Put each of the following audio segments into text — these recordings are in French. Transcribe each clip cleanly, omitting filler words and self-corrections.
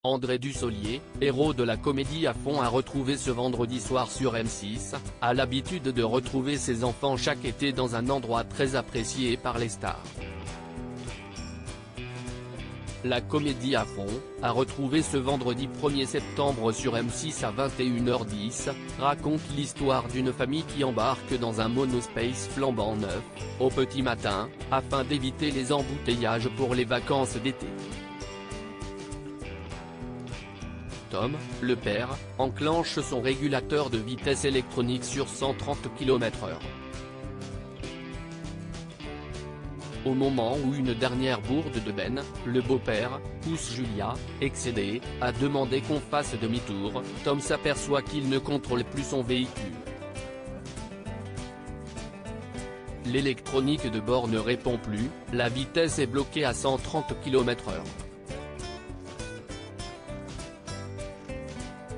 André Dussolier, héros de la comédie à fond, a retrouvé ce vendredi soir sur M6, a l'habitude de retrouver ses enfants chaque été dans un endroit très apprécié par les stars. La comédie à fond, a retrouvé ce vendredi 1er septembre sur M6 à 21h10, raconte l'histoire d'une famille qui embarque dans un monospace flambant neuf, au petit matin, afin d'éviter les embouteillages pour les vacances d'été. Tom, le père, enclenche son régulateur de vitesse électronique sur 130 km/h. Au moment où une dernière bourde de Ben, le beau-père, pousse Julia, excédé, à demander qu'on fasse demi-tour, Tom s'aperçoit qu'il ne contrôle plus son véhicule. L'électronique de bord ne répond plus, la vitesse est bloquée à 130 km/h.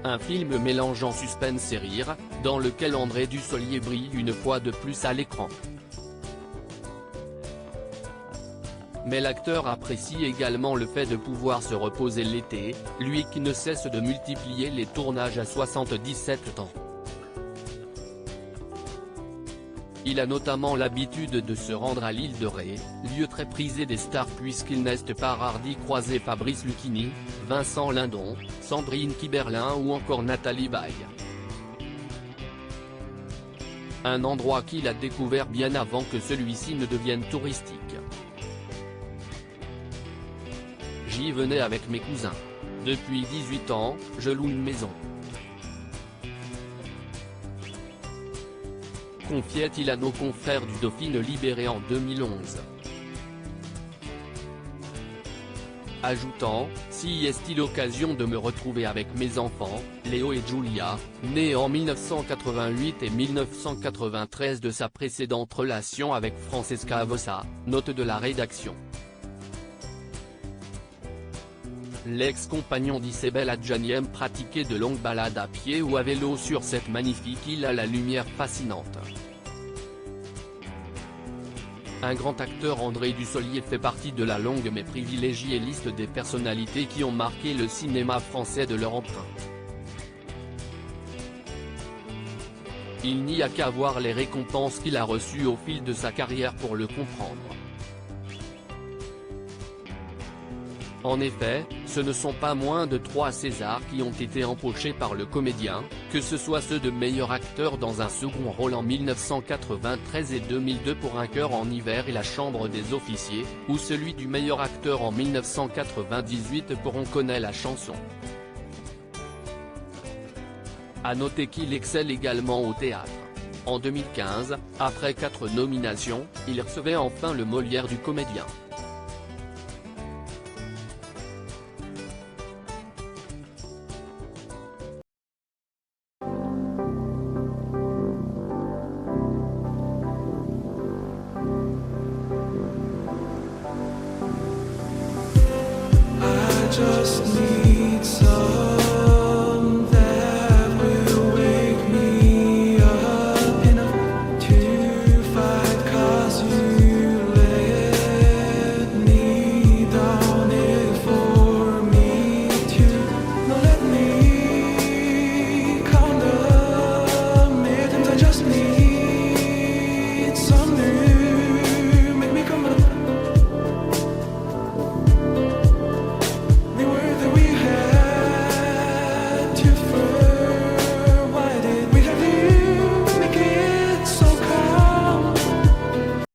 Un film mélangeant suspense et rire, dans lequel André Dussolier brille une fois de plus à l'écran. Mais l'acteur apprécie également le fait de pouvoir se reposer l'été, lui qui ne cesse de multiplier les tournages à 77 ans. Il a notamment l'habitude de se rendre à l'île de Ré, lieu très prisé des stars puisqu'il n'est pas rare d'y croiser Fabrice Lucchini, Vincent Lindon, Sandrine Kiberlin ou encore Nathalie Baye. Un endroit qu'il a découvert bien avant que celui-ci ne devienne touristique. J'y venais avec mes cousins. Depuis 18 ans, je loue une maison. Confiait-il à nos confrères du Dauphin Libéré en 2011. Ajoutant, si est-il l'occasion de me retrouver avec mes enfants, Léo et Julia, nés en 1988 et 1993 de sa précédente relation avec Francesca Avossa, note de la rédaction. L'ex-compagnon d'Isabelle Adjani aime pratiquer de longues balades à pied ou à vélo sur cette magnifique île à la lumière fascinante. Un grand acteur, André Dussolier, fait partie de la longue mais privilégiée liste des personnalités qui ont marqué le cinéma français de leur empreinte. Il n'y a qu'à voir les récompenses qu'il a reçues au fil de sa carrière pour le comprendre. En effet, ce ne sont pas moins de 3 Césars qui ont été empochés par le comédien, que ce soit ceux de meilleur acteur dans un second rôle en 1993 et 2002 pour Un cœur en hiver et La chambre des officiers, ou celui du meilleur acteur en 1998 pour On connaît la chanson. À noter qu'il excelle également au théâtre. En 2015, après 4 nominations, il recevait enfin le Molière du comédien. Just